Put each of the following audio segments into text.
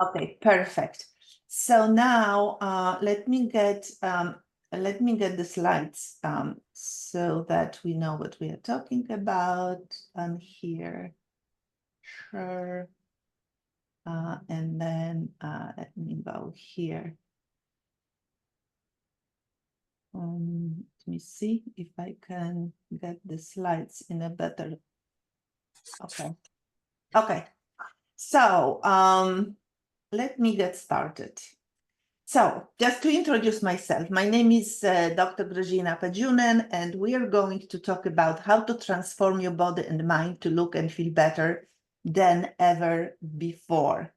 Okay, perfect. So now let me get the slides so that we know what we are talking about on here. Sure. And then let me go here. Let me see if I can get the slides in a better. Okay. Okay. So let me get started. So just to introduce myself, my name is Dr. Grażyna Pajunen, and we are going to talk about how to transform your body and mind to look and feel better than ever before.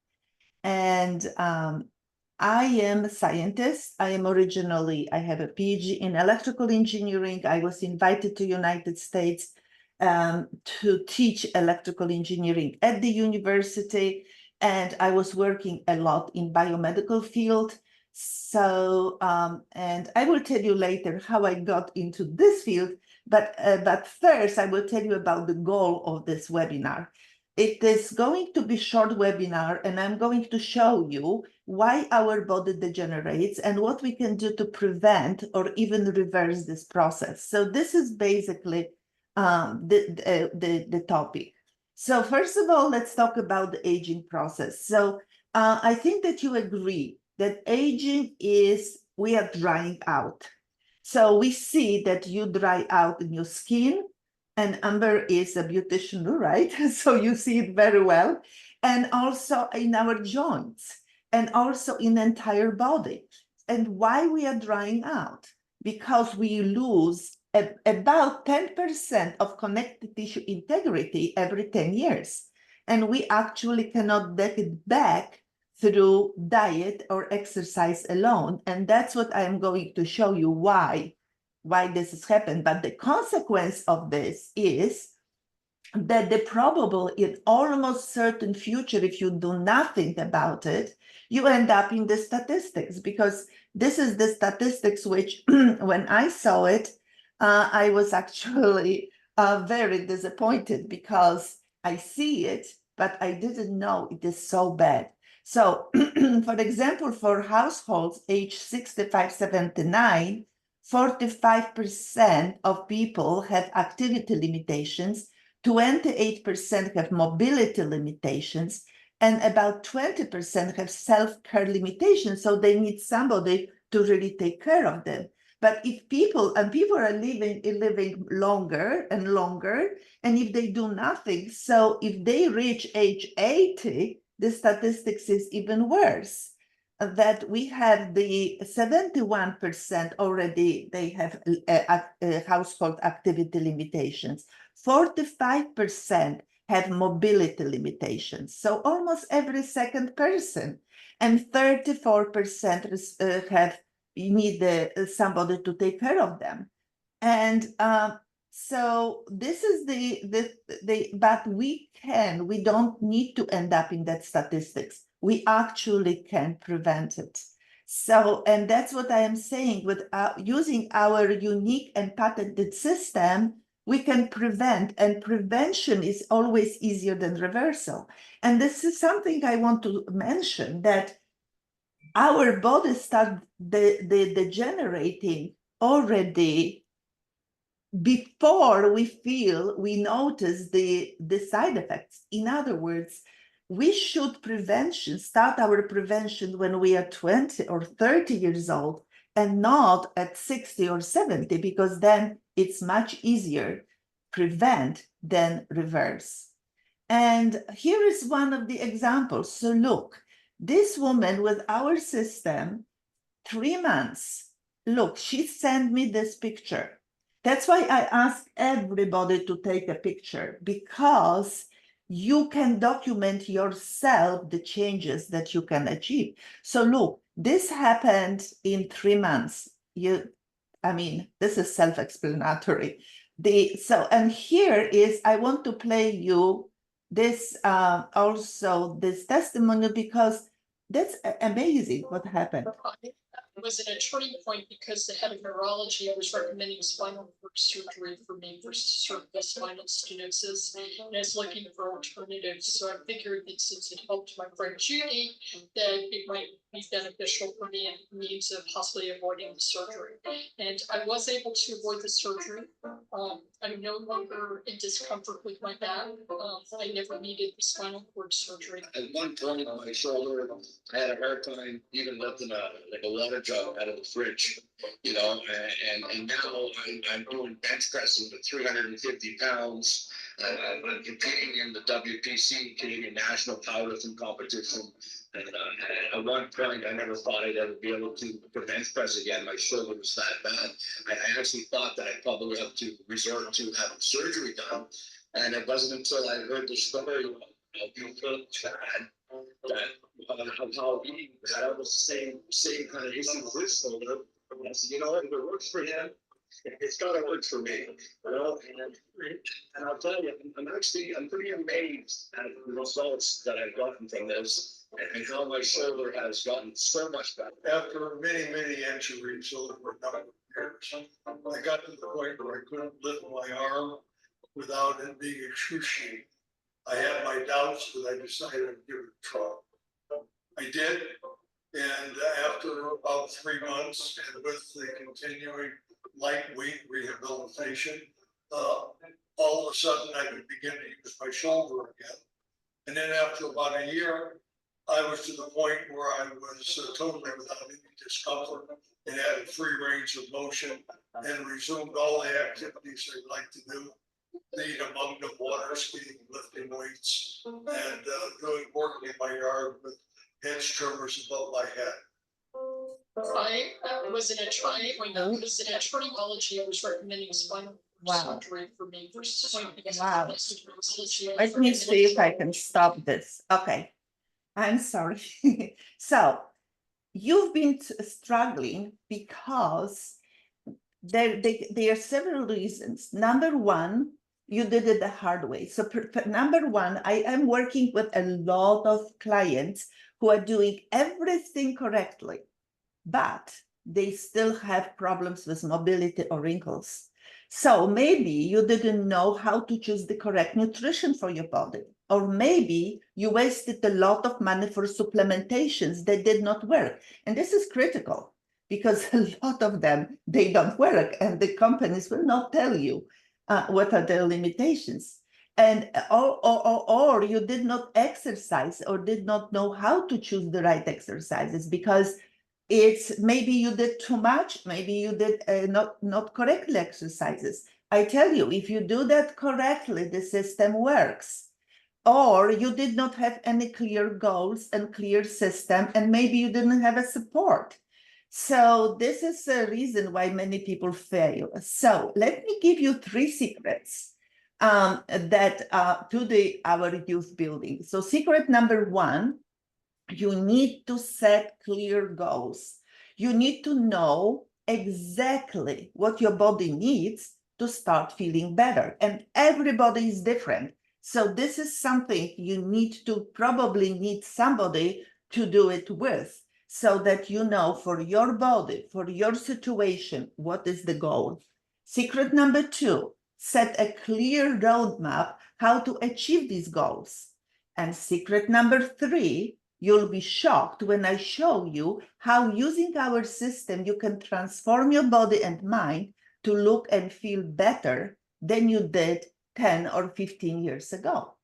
And I am a scientist. I have a PhD in electrical engineering. I was invited to United States to teach electrical engineering at the university, and I was working a lot in biomedical field. So, and I will tell you later how I got into this field, but first I will tell you about the goal of this webinar. It is going to be short webinar, and I'm going to show you why our body degenerates and what we can do to prevent or even reverse this process. So this is basically the topic. So first of all, let's talk about the aging process. So I think that you agree that aging is, we are drying out. So we see that you dry out in your skin, and Amber is a beautician, right? So you see it very well. And also in our joints, and also in the entire body. And why we are drying out? Because we lose about 10% of connective tissue integrity every 10 years. And we actually cannot get it back through diet or exercise alone. And that's what I'm going to show you why this has happened. But the consequence of this is that the probable in almost certain future, if you do nothing about it, you end up in the statistics, because this is the statistics which when I saw it, I was actually very disappointed, because I see it, but I didn't know it is so bad. So for example, for households age 65, 79, 45% of people have activity limitations, 28% have mobility limitations, and about 20% have self-care limitations. So they need somebody to really take care of them. But if people are living longer and longer, and if they do nothing, so if they reach age 80, the statistics is even worse. That we have the 71% already, they have household activity limitations. 45% have mobility limitations, so almost every second person, and 34% have need somebody to take care of them. And so this is but we don't need to end up in that statistics. We actually can prevent it. So, and that's what I am saying, with using our unique and patented system, we can prevent, and prevention is always easier than reversal. And this is something I want to mention, that our bodies start degenerating already before we notice the side effects. In other words, we should start our prevention when we are 20 or 30 years old, and not at 60 or 70, because then it's much easier prevent than reverse. And here is one of the examples. So look, this woman with our system, 3 months, look, she sent me this picture. That's why I ask everybody to take a picture, because you can document yourself the changes that you can achieve. So look, this happened in 3 months. This is self-explanatory. And here is, I want to play you this also this testimony, because that's amazing what happened. was at a turning point because the head of neurology was recommending spinal cord surgery for me for cervical spinal stenosis, and I was looking for alternatives. So I figured that since it helped my friend Judy, that it might be beneficial for me and means of possibly avoiding the surgery. And I was able to avoid the surgery. I'm no longer in discomfort with my back. I never needed the spinal cord surgery. At one point on my shoulder, I had a hard time even lifting a water jug out of the fridge, and now I'm doing bench pressing with 350 pounds. I'm competing in the WPC, Canadian National Powerlifting Competition. And at one point, I never thought I'd ever be able to bench press again. My shoulder was that bad. I actually thought that I'd probably have to resort to having surgery done. And it wasn't until I heard the story of Chad that how he had almost the same kind of issue with his shoulder. And I said, if it works for him, it's got to work for me. And I'll tell you, I'm pretty amazed at the results that I've gotten from this. And how my shoulder has gotten so much better. After many, many injuries over a number of years, I got to the point where I couldn't lift my arm without it being excruciating. I had my doubts, but I decided to give it a try. I did, and after about 3 months, and with the continuing lightweight rehabilitation, all of a sudden I could begin to use my shoulder again. And then after about a year, I was to the point where I was totally without any discomfort and had a free range of motion and resumed all the activities I like to do. Being among the water skiing, lifting weights, and doing work in my yard with hedge trimmers above my head. I was in a triology. I was recommending spinal surgery for me. Wow. Let me see if I can stop this. Okay. I'm sorry. So you've been struggling because there are several reasons. Number one, you did it the hard way. So number one, I am working with a lot of clients who are doing everything correctly, but they still have problems with mobility or wrinkles. So maybe you didn't know how to choose the correct nutrition for your body. Or maybe you wasted a lot of money for supplementations that did not work. And this is critical because a lot of them, they don't work and the companies will not tell you what are their limitations. And or you did not exercise or did not know how to choose the right exercises because it's maybe you did too much, maybe you did not correctly exercises. I tell you, if you do that correctly, the system works. Or you did not have any clear goals and clear system, and maybe you didn't have a support. So this is a reason why many people fail. So let me give you 3 secrets that to our youth building. So secret number 1, you need to set clear goals. You need to know exactly what your body needs to start feeling better. And everybody is different. So this is something you probably need somebody to do it with so that you know for your body, for your situation, what is the goal. Secret number 2, set a clear roadmap how to achieve these goals. And secret number 3, you'll be shocked when I show you how using our system, you can transform your body and mind to look and feel better than you did 10 or 15 years ago.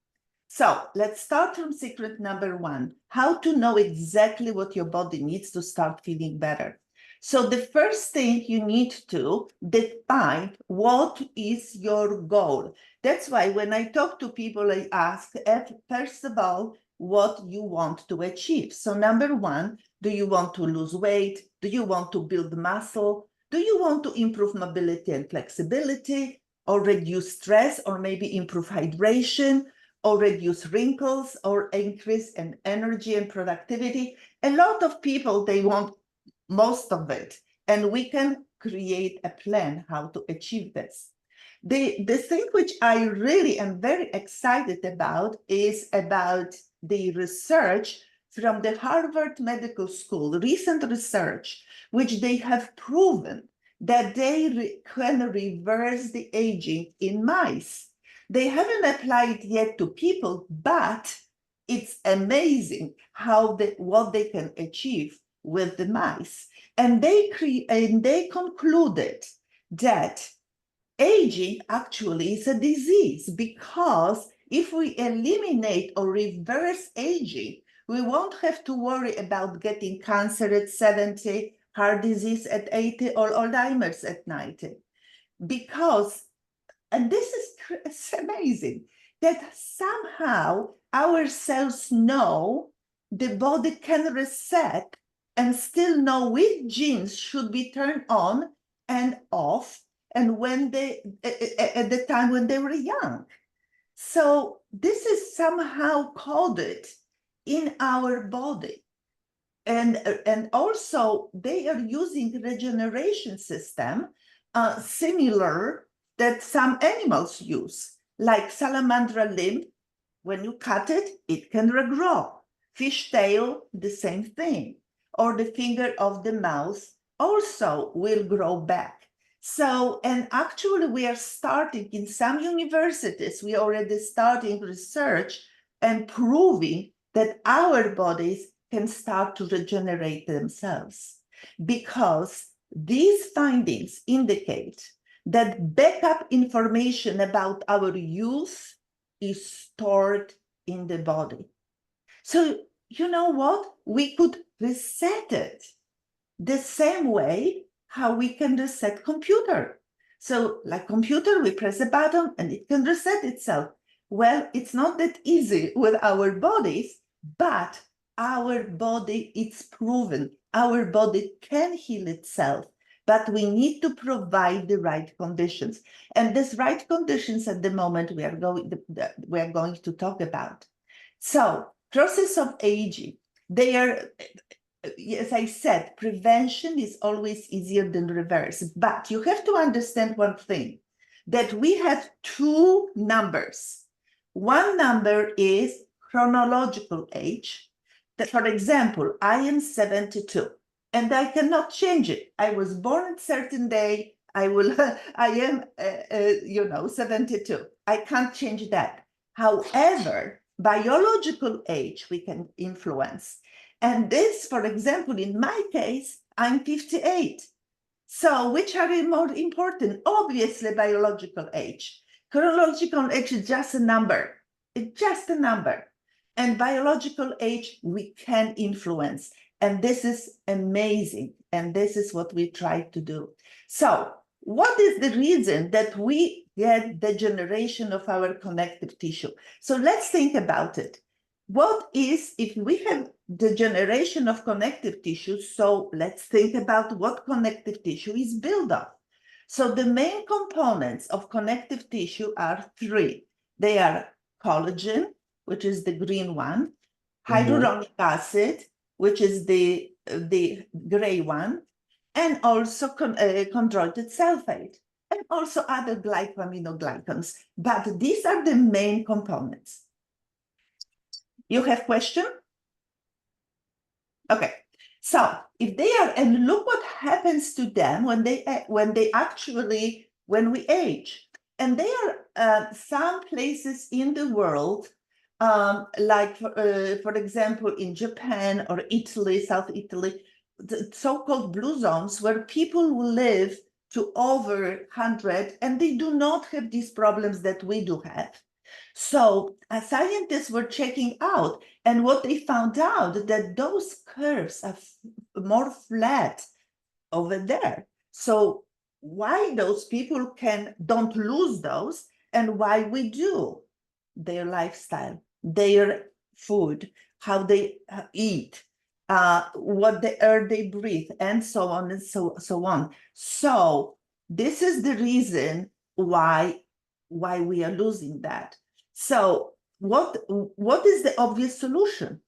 So let's start from secret number 1, how to know exactly what your body needs to start feeling better. So the first thing you need to define what is your goal. That's why when I talk to people, I ask, first of all, what you want to achieve. So number 1, do you want to lose weight? Do you want to build muscle? Do you want to improve mobility and flexibility, or reduce stress, or maybe improve hydration, or reduce wrinkles, or increase in energy and productivity? A lot of people, they want most of it, and we can create a plan how to achieve this. The thing which I really am very excited about is about the research from the Harvard Medical School, recent research, which they have proven that they can reverse the aging in mice. They haven't applied yet to people, but it's amazing what they can achieve with the mice. And they concluded that aging actually is a disease, because if we eliminate or reverse aging, we won't have to worry about getting cancer at 70, heart disease at 80, or Alzheimer's at 90. Because, and this is amazing, that somehow our cells know the body can reset and still know which genes should be turned on and off, and when they, at the time when they were young. So this is somehow coded in our body. And also they are using regeneration system similar that some animals use, like salamandra limb. When you cut it, it can regrow. Fish tail, the same thing. Or the finger of the mouse also will grow back. So, and actually we are starting in some universities, we are already starting research and proving that our bodies can start to regenerate themselves, because these findings indicate that backup information about our youth is stored in the body. So you know what? We could reset it the same way how we can reset computer. So like computer, we press a button and it can reset itself. Well, it's not that easy with our bodies, but our body, it's proven, our body can heal itself, but we need to provide the right conditions. And these right conditions at the moment we are going to talk about. So process of aging, they are, as I said, prevention is always easier than reverse, but you have to understand one thing, that we have two numbers. One number is chronological age. That, for example, I am 72 and I cannot change it. I was born at a certain day. I am 72. I can't change that. However, biological age we can influence. And this, for example, in my case, I'm 58. So which are more important? Obviously, biological age. Chronological age is just a number. It's just a number. And biological age we can influence. And this is amazing. And this is what we try to do. So what is the reason that we get degeneration of our connective tissue? So let's think about it. What is, if we have degeneration of connective tissue, so let's think about what connective tissue is built of. So the main components of connective tissue are three. They are collagen, which is the green one, hyaluronic acid, which is the gray one, and also chondroitin sulfate, and also other glycosaminoglycans. But these are the main components. You have question? Okay, so if they are, and look what happens to them when we age. And there are some places in the world, like for example, in Japan or Italy, South Italy, the so-called blue zones, where people will live to over 100 and they do not have these problems that we do have. So scientists were checking out, and what they found out that those curves are more flat over there. So why those people don't lose those, and why we do? Their lifestyle, their food, how they eat, what the air they breathe, and so on and so on. So this is the reason why we are losing that. So what is the obvious solution?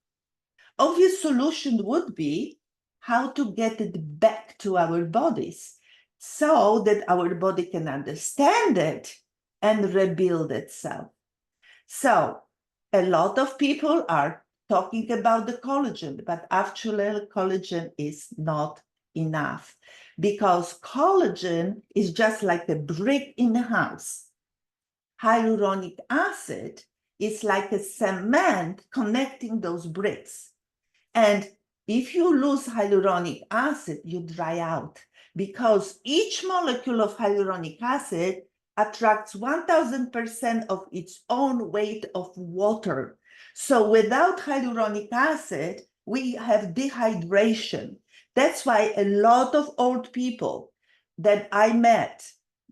Obvious solution would be how to get it back to our bodies so that our body can understand it and rebuild itself. So a lot of people are talking about the collagen, but actually collagen is not enough because collagen is just like a brick in the house. Hyaluronic acid is like a cement connecting those bricks. And if you lose hyaluronic acid, you dry out because each molecule of hyaluronic acid attracts 1000% of its own weight of water. So without hyaluronic acid, we have dehydration. That's why a lot of old people that I met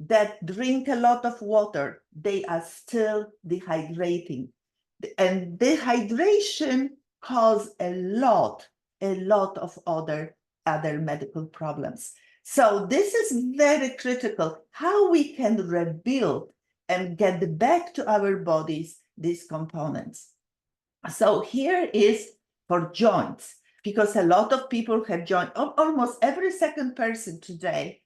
that drink a lot of water, they are still dehydrating. And dehydration cause a lot of other medical problems. So this is very critical, how we can rebuild and get back to our bodies these components. So here is for joints, because a lot of people have joint, almost every second person today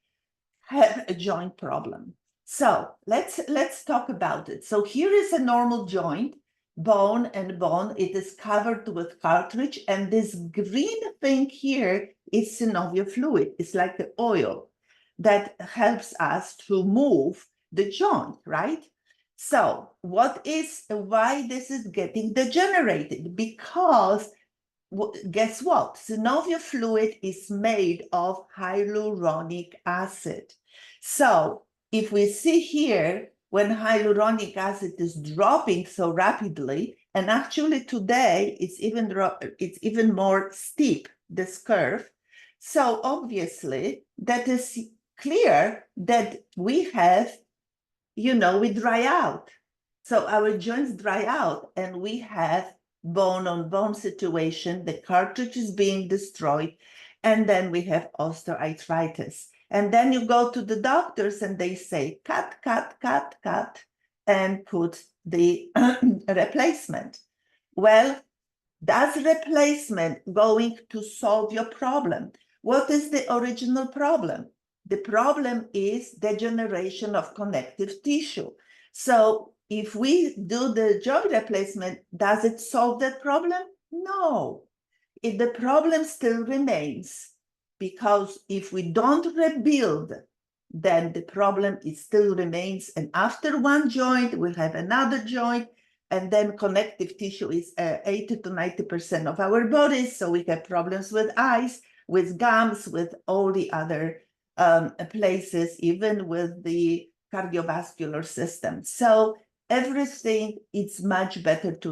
have a joint problem. So let's talk about it. So here is a normal joint, bone and bone. It is covered with cartilage, and this green thing here is synovial fluid. It's like the oil that helps us to move the joint, right? So why this is getting degenerated? Because guess what? Synovial fluid is made of hyaluronic acid. So if we see here, when hyaluronic acid is dropping so rapidly, and actually today it's even more steep, this curve. So obviously that is clear that we have, we dry out. So our joints dry out and we have bone on bone situation, the cartilage is being destroyed, and then we have osteoarthritis. And then you go to the doctors and they say, cut, and put the replacement. Well, does replacement going to solve your problem? What is the original problem? The problem is degeneration of connective tissue. So if we do the joint replacement, does it solve that problem? No. The problem still remains, because if we don't rebuild, then the problem still remains. And after one joint, we'll have another joint, and then connective tissue is 80 to 90% of our bodies. So we have problems with eyes, with gums, with all the other places, even with the cardiovascular system. So everything, it's much better to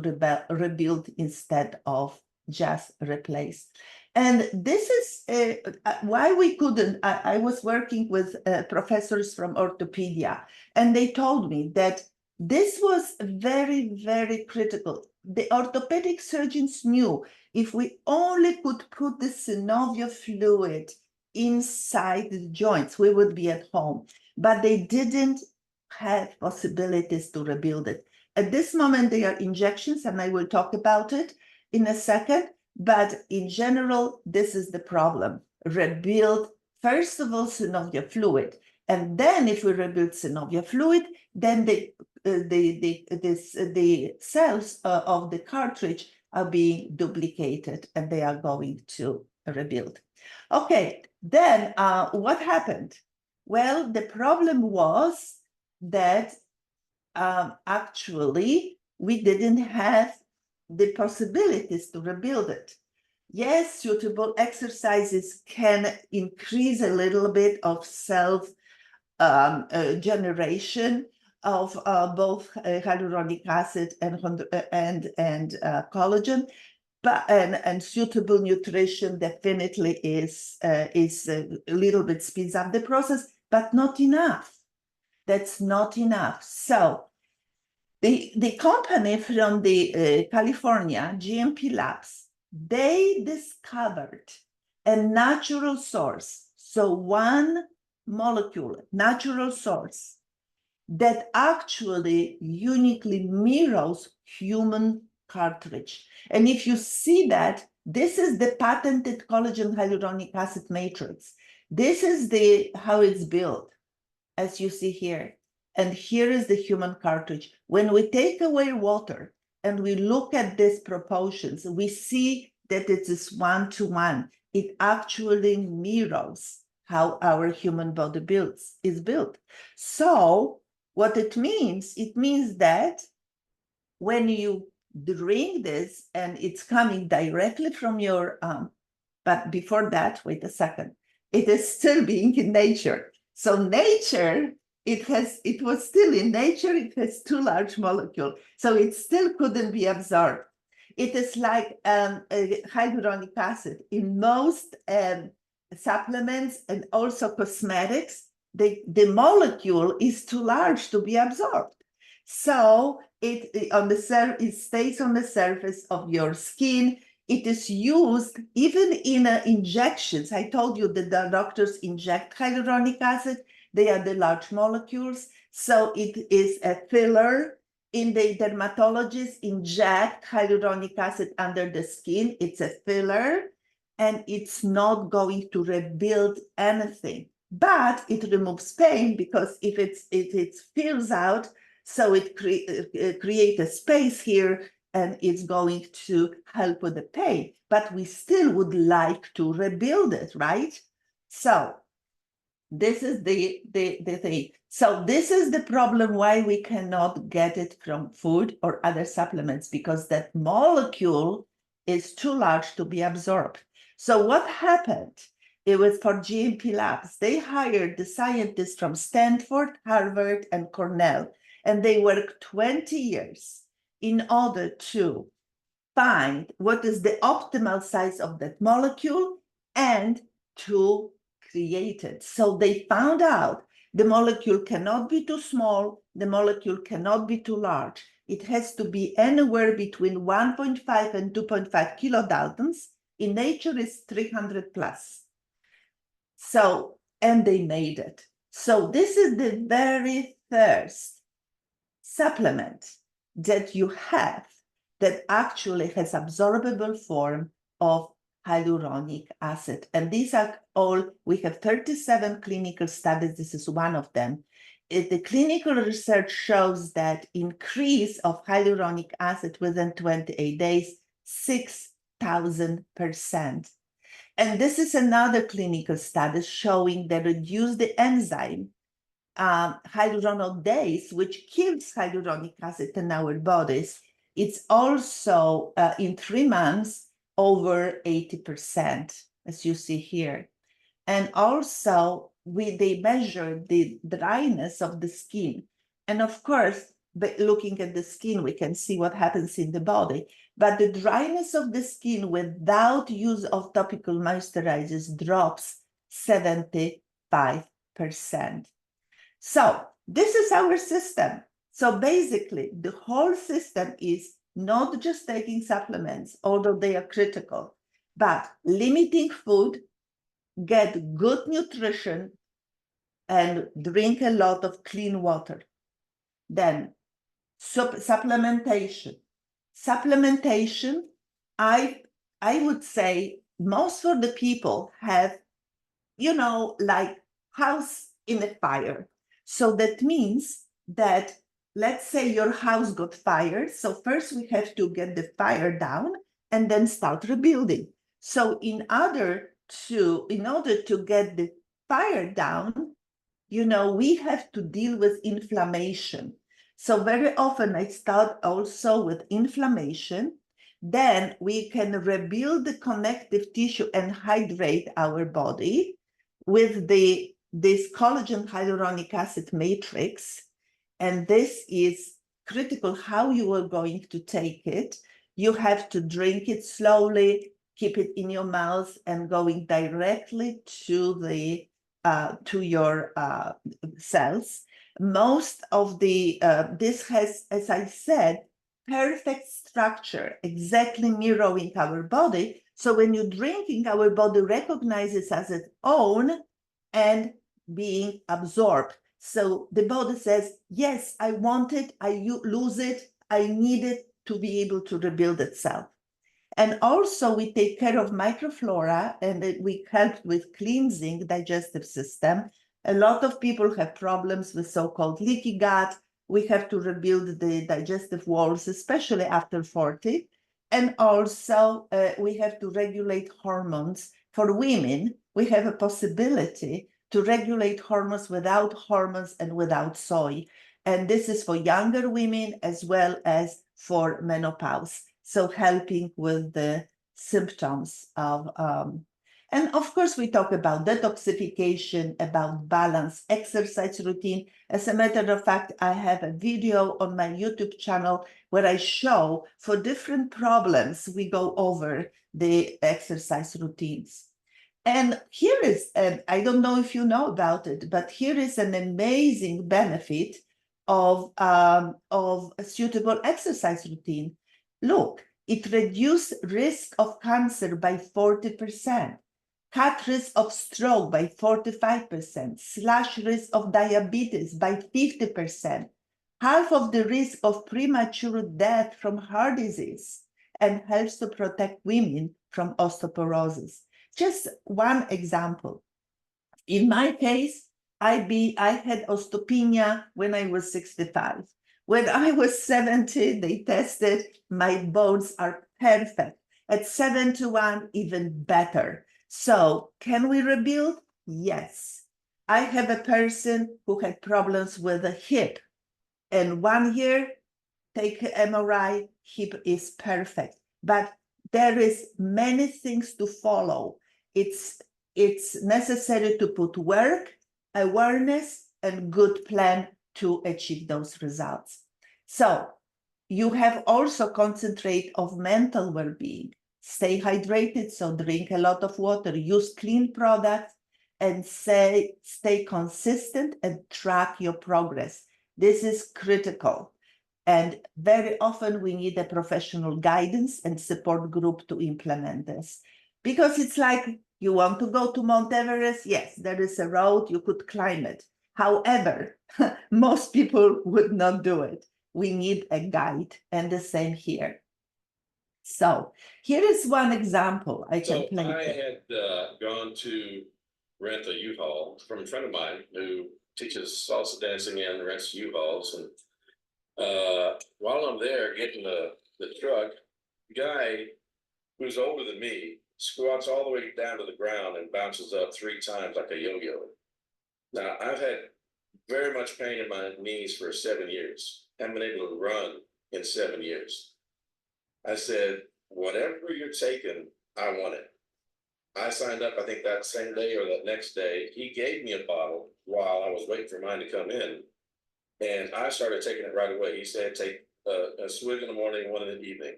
rebuild instead of just replace. And this is why we couldn't. I was working with professors from orthopedia, and they told me that this was very, very critical. The orthopedic surgeons knew if we only could put the synovial fluid inside the joints, we would be at home. But they didn't have possibilities to rebuild it. At this moment, there are injections, and I will talk about it in a second. But in general, this is the problem. Rebuild, first of all, synovial fluid. And then if we rebuild synovial fluid, then the cells of the cartilage are being duplicated and they are going to rebuild. Okay, then what happened? Well, the problem was that actually we didn't have the possibilities to rebuild it. Yes, suitable exercises can increase a little bit of self generation of both hyaluronic acid and collagen, but and suitable nutrition definitely is a little bit speeds up the process, but not enough. That's not enough. So the company from the California, GMP Labs, they discovered a natural source. So one molecule, natural source, that actually uniquely mirrors human cartilage. And if you see that, this is the patented collagen hyaluronic acid matrix. This is how it's built, as you see here. And here is the human cartilage. When we take away water and we look at these proportions, we see that it is 1-to-1. It actually mirrors how our human body is built. So what it means that when you drink this and it's coming directly from your but before that, wait a second, it is still being in nature. So nature, it was still in nature, it has 2 large molecules, so it still couldn't be absorbed. It is like hyaluronic acid. In most supplements and also cosmetics, the molecule is too large to be absorbed. So it stays on the surface of your skin. It is used even in injections. I told you that the doctors inject hyaluronic acid. They are the large molecules. So it is a filler. In the dermatologists inject hyaluronic acid under the skin. It's a filler, and it's not going to rebuild anything. But it removes pain, because if it fills out, so it creates a space here, and it's going to help with the pain. But we still would like to rebuild it, right? So this is the thing. So this is the problem why we cannot get it from food or other supplements, because that molecule is too large to be absorbed. So what happened? It was for GMP labs. They hired the scientists from Stanford, Harvard, and Cornell, and they worked 20 years in order to find what is the optimal size of that molecule and to create it. So they found out the molecule cannot be too small, the molecule cannot be too large. It has to be anywhere between 1.5 and 2.5 kilodaltons. In nature, it's 300 plus. So, and they made it. So this is the very first supplement that you have that actually has absorbable form of hyaluronic acid. And these are all, we have 37 clinical studies. This is one of them. The clinical research shows that increase of hyaluronic acid within 28 days, 6,000%. And this is another clinical study showing that reduce the enzyme hyaluronidase, which kills hyaluronic acid in our bodies. It's also in 3 months over 80%, as you see here. And also they measure the dryness of the skin. And of course, looking at the skin, we can see what happens in the body. But the dryness of the skin without use of topical moisturizers drops 75%. So this is our system. So basically, the whole system is not just taking supplements, although they are critical, but limiting food, get good nutrition, and drink a lot of clean water. Then supplementation. Supplementation, I would say most of the people have, like house in a fire. So that means that, let's say your house got fired. So first we have to get the fire down and then start rebuilding. So in order to get the fire down, we have to deal with inflammation. So very often I start also with inflammation. Then we can rebuild the connective tissue and hydrate our body with this collagen hyaluronic acid matrix. And this is critical how you are going to take it. You have to drink it slowly, keep it in your mouth, and going directly to your cells. Most of this has, as I said, perfect structure, exactly mirroring our body. So when you're drinking, our body recognizes as its own and being absorbed. So the body says, yes, I want it, I lose it, I need it to be able to rebuild itself. And also we take care of microflora, and we help with cleansing digestive system. A lot of people have problems with so-called leaky gut, we have to rebuild the digestive walls, especially after 40. And also we have to regulate hormones. For women, we have a possibility to regulate hormones without hormones and without soy. And this is for younger women as well as for menopause. So helping with the symptoms of, and of course, we talk about detoxification, about balanced exercise routine. As a matter of fact, I have a video on my YouTube channel where I show for different problems, we go over the exercise routines. And here is, I don't know if you know about it, but here is an amazing benefit of a suitable exercise routine. Look, it reduces risk of cancer by 40%, cut risk of stroke by 45%, slash risk of diabetes by 50%, half of the risk of premature death from heart disease, and helps to protect women from osteoporosis. Just one example. In my case, I had osteopenia when I was 65. When I was 70, they tested my bones are perfect. At 71, even better. So can we rebuild? Yes. I have a person who had problems with a hip. And 1 year, take MRI, hip is perfect. But there is many things to follow. It's necessary to put work, awareness, and good plan to achieve those results. So you have also concentrate of mental well-being. Stay hydrated, so drink a lot of water, use clean products, and stay consistent and track your progress. This is critical. And very often we need a professional guidance and support group to implement this. Because it's like, you want to go to Mount Everest? Yes, there is a road, you could climb it. However, most people would not do it. We need a guide, and the same here. So here is one example I can play. I had gone to rent a U-Haul from a friend of mine who teaches salsa dancing and rents U-Hauls. And while I'm there getting the truck, the guy who's older than me squats all the way down to the ground and bounces up 3 times like a yo-yo. Now, I've had very much pain in my knees for 7 years. Haven't been able to run in 7 years. I said, whatever you're taking, I want it. I signed up, I think that same day or that next day. He gave me a bottle while I was waiting for mine to come in. And I started taking it right away. He said, take a swig in the morning, 1 in the evening.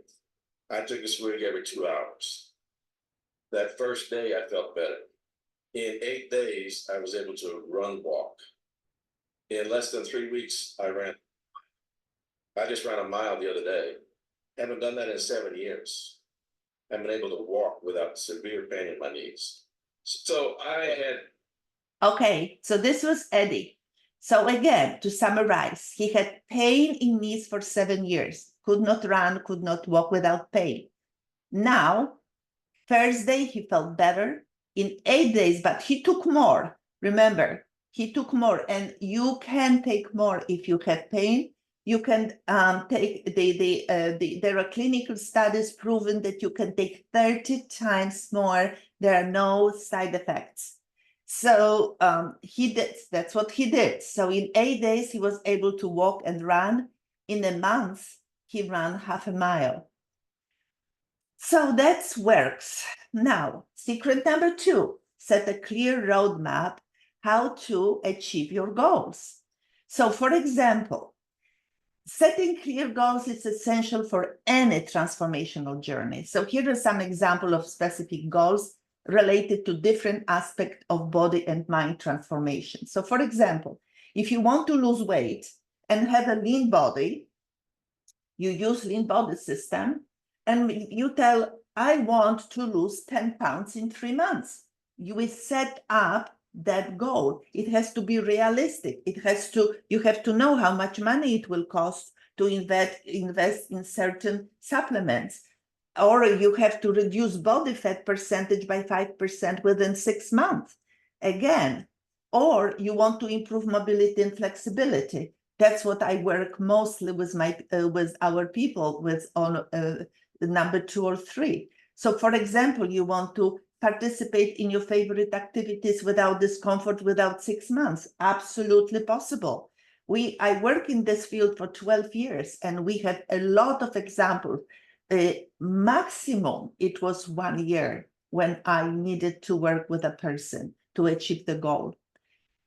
I took a swig every 2 hours. That first day, I felt better. In 8 days, I was able to run, walk. In less than 3 weeks, I just ran a mile the other day. Haven't done that in 7 years. I've been able to walk without severe pain in my knees. So I had. Okay, so this was Eddie. So again, to summarize, he had pain in knees for 7 years, could not run, could not walk without pain. Now, first day, he felt better. In 8 days, but he took more. Remember, he took more, and you can take more if you have pain. You can take there are clinical studies proven that you can take 30 times more. There are no side effects. So that's what he did. So in 8 days, he was able to walk and run. In a month, he ran half a mile. So that works. Now, secret number 2, set a clear roadmap how to achieve your goals. So for example, setting clear goals is essential for any transformational journey. So here are some examples of specific goals related to different aspects of body and mind transformation. So for example, if you want to lose weight and have a lean body, you use lean body system, and you tell, I want to lose 10 pounds in 3 months. You will set up that goal. It has to be realistic. You have to know how much money it will cost to invest in certain supplements. Or you have to reduce body fat percentage by 5% within 6 months. Again, or you want to improve mobility and flexibility. That's what I work mostly with with our people with on number 2 or 3. So for example, you want to participate in your favorite activities without discomfort without 6 months. Absolutely possible. I work in this field for 12 years and we have a lot of examples. Maximum, it was 1 year when I needed to work with a person to achieve the goal.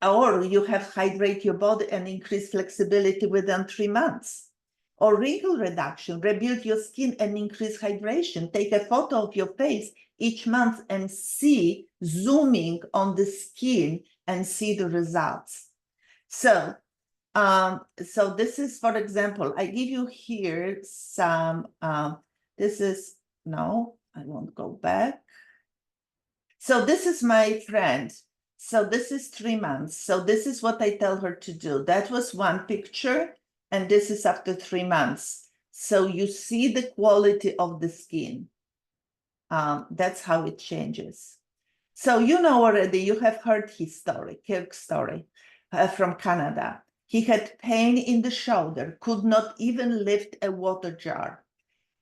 Or you have hydrate your body and increase flexibility within 3 months. Or wrinkle reduction, rebuild your skin and increase hydration. Take a photo of your face each month and see, zooming on the skin and see the results. So this is, for example, I give you here some, this is, no, I won't go back. So this is my friend. So this is 3 months. So this is what I tell her to do. That was one picture, and this is after 3 months. So you see the quality of the skin. That's how it changes. So you know already, you have heard his story, Kirk's story from Canada. He had pain in the shoulder, could not even lift a water jar.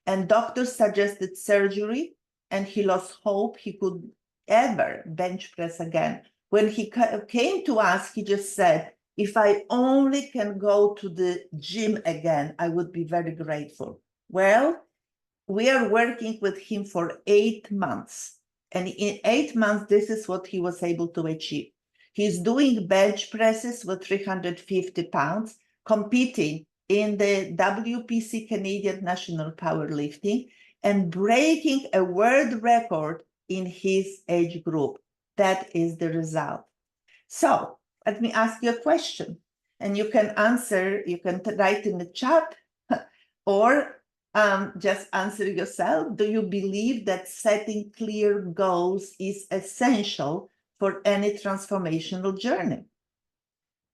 And doctors suggested surgery, and he lost hope he could ever bench press again. When he came to us, he just said, if I only can go to the gym again, I would be very grateful. Well, we are working with him for 8 months. And in 8 months, this is what he was able to achieve. He's doing bench presses with 350 pounds, competing in the WPC Canadian National Powerlifting and breaking a world record in his age group. That is the result. So let me ask you a question, and you can answer, you can write in the chat or just answer yourself. Do you believe that setting clear goals is essential for any transformational journey?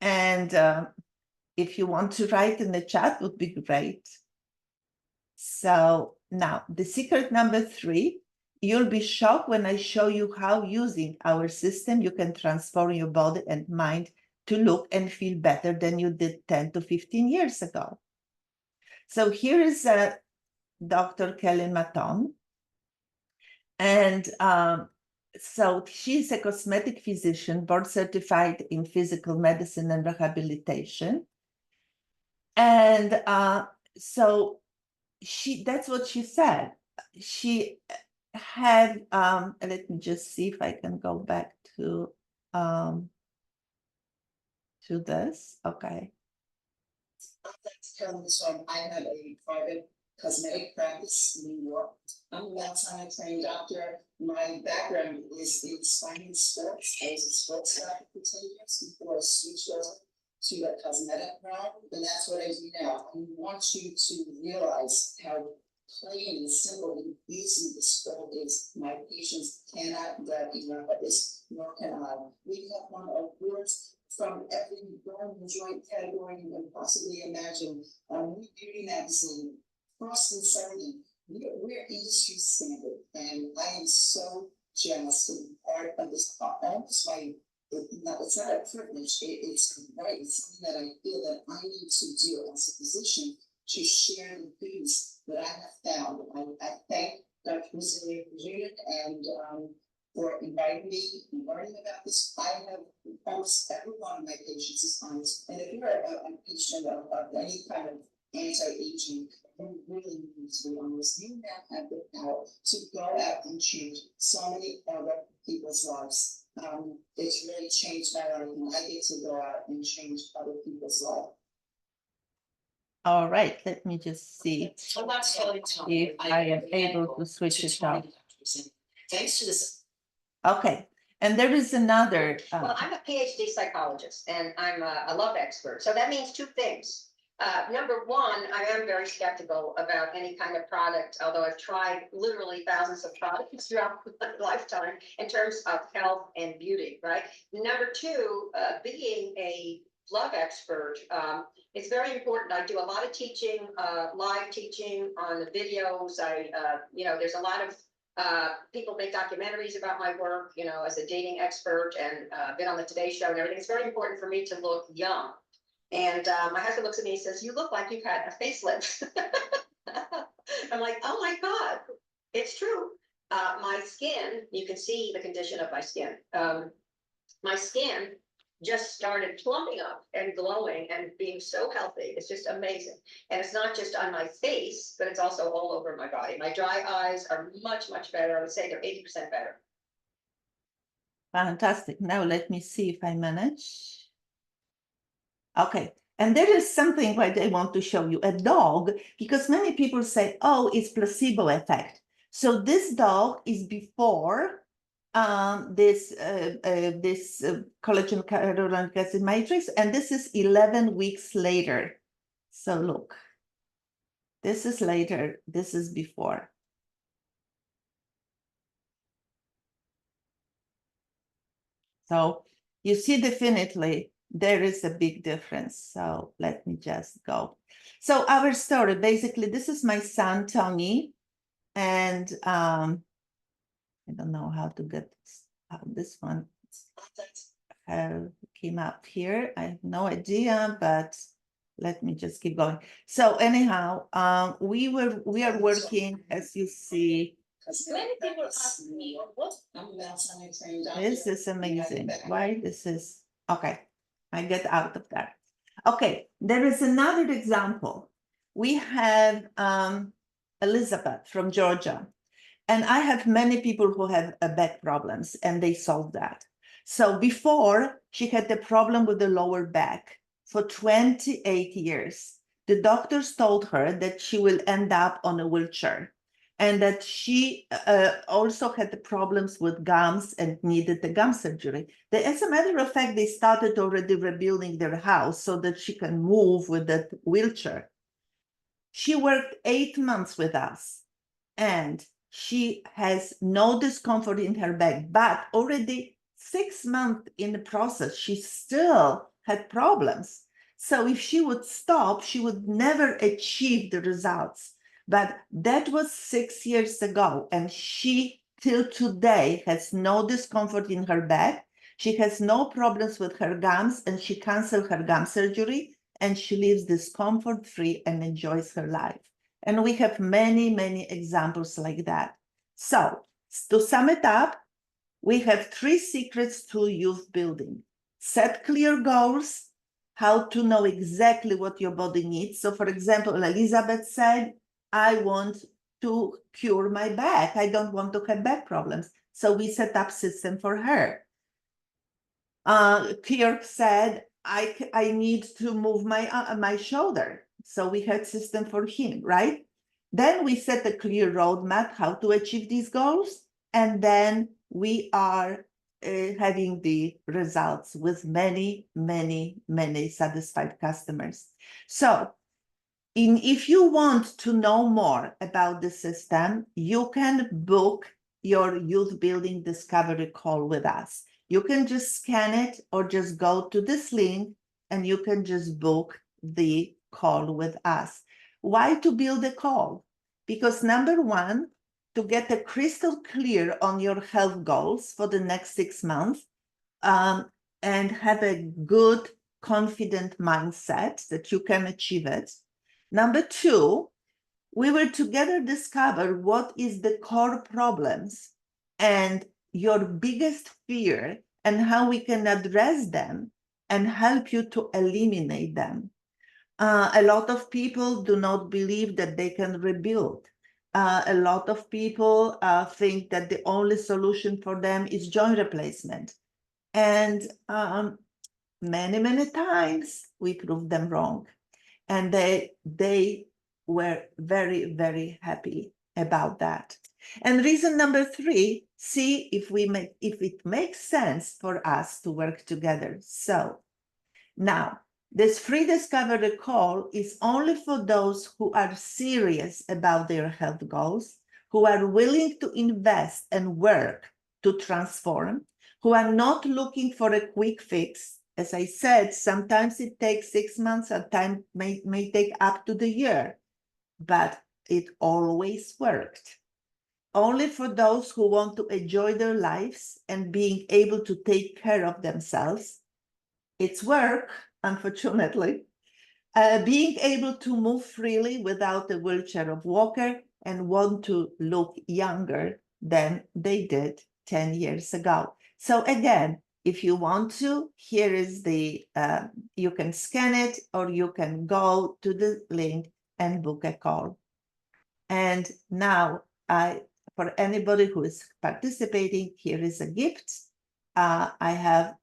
And if you want to write in the chat, would be great. So now the secret number 3, you'll be shocked when I show you how using our system, you can transform your body and mind to look and feel better than you did 10 to 15 years ago. So here is Dr. Kelly Maton. And so she's a cosmetic physician, board certified in physical medicine and rehabilitation. And so that's what she said. She had, let me just see if I can go back to this. Okay. I have a private cosmetic practice in New York. I'm a lifetime trained doctor. My background is in spine and sports. I was a sports doctor for 10 years before I switched over to the cosmetic realm, and that's what I do now. I want you to realize how plain and simple and easy this sport is. My patients cannot get enough of this, nor can I. We have won awards from every bone and joint category you can possibly imagine. We Beauty Magazine, Frost and Sullivan, we're industry standard, and I am so jealous to be part of this. Almost my, it's not a privilege, it's a right, it's something that I feel that I need to do as a physician to share the things that I have found. I thank Dr. Visibly and for inviting me and learning about this. I have almost every one of my patients is on this. And if you're a patient of any kind of anti-aging, you really need to be on this. You now have the power to go out and change so many other people's lives. It's really changed my life, and I get to go out and change other people's life. All right, let me just see Well, that's if I am able to switch it on. Thanks to this. Okay, and there is another. Well, I'm a PhD psychologist and I'm a love expert. So that means 2 things. Number one, I am very skeptical about any kind of product, although I've tried literally thousands of products throughout my lifetime in terms of health and beauty, right? Number 2, being a love expert, it's very important. I do a lot of teaching, live teaching on the videos. There's a lot of people make documentaries about my work, as a dating expert, and been on the Today Show and everything. It's very important for me to look young. And my husband looks at me and says, "You look like you've had a facelift." I'm like, "Oh my God, it's true." My skin, you can see the condition of my skin. My skin just started plumping up and glowing and being so healthy. It's just amazing. And it's not just on my face, but it's also all over my body. My dry eyes are much, much better. I would say they're 80% better. Fantastic. Now let me see if I manage. Okay. And there is something that I want to show you, a dog, because many people say, oh, it's placebo effect. So this dog is before this collagen hyaluronic acid matrix, and this is 11 weeks later. So look, this is later, this is before. So you see definitely there is a big difference. So let me just go. So our story, basically, this is my son, Tony, and I don't know how to get this one came up here. I have no idea, but let me just keep going. So anyhow, we are working, as you see. Many people ask me, what? This is amazing. Why this is okay. I get out of that. Okay, there is another example. We have Elizabeth from Georgia, and I have many people who have back problems, and they solve that. So before, she had the problem with the lower back for 28 years. The doctors told her that she will end up on a wheelchair, and that she also had the problems with gums and needed the gum surgery. As a matter of fact, they started already rebuilding their house so that she can move with that wheelchair. She worked 8 months with us, and she has no discomfort in her back, but already 6 months in the process, she still had problems. So if she would stop, she would never achieve the results. But that was 6 years ago, and she till today has no discomfort in her back. She has no problems with her gums, and she canceled her gum surgery, and she lives discomfort-free and enjoys her life. And we have many, many examples like that. So to sum it up, we have 3 secrets to youth building. Set clear goals, how to know exactly what your body needs. So for example, Elizabeth said, I want to cure my back. I don't want to have back problems. So we set up system for her. Kirk said, I need to move my shoulder. So we had system for him, right? Then we set a clear roadmap how to achieve these goals. And then we are having the results with many, many, many satisfied customers. So if you want to know more about the system, you can book your youth building discovery call with us. You can just scan it or just go to this link and you can just book the call with us. Why to build a call? Because number one, to get a crystal clear on your health goals for the next 6 months and have a good, confident mindset that you can achieve it. Number two, we will together discover what is the core problems and your biggest fear and how we can address them and help you to eliminate them. A lot of people do not believe that they can rebuild. A lot of people think that the only solution for them is joint replacement. And many, many times we prove them wrong. And they were very, very happy about that. And reason number 3, see if it makes sense for us to work together. So now this free discovery call is only for those who are serious about their health goals, who are willing to invest and work to transform, who are not looking for a quick fix. As I said, sometimes it takes 6 months, sometimes may take up to the year, but it always worked. Only for those who want to enjoy their lives and being able to take care of themselves. It's work, unfortunately. Being able to move freely without a wheelchair or walker and want to look younger than they did 10 years ago. So again, if you want to, here is the, you can scan it or you can go to the link and book a call. And now for anybody who is participating, here is a gift. I have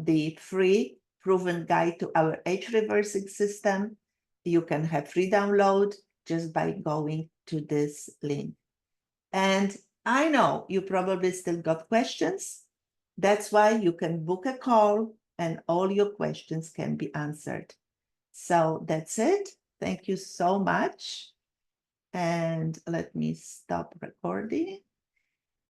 the free proven guide to our age reversing system. You can have free download just by going to this link. And I know you probably still got questions. That's why you can book a call and all your questions can be answered. So that's it. Thank you so much. And let me stop recording.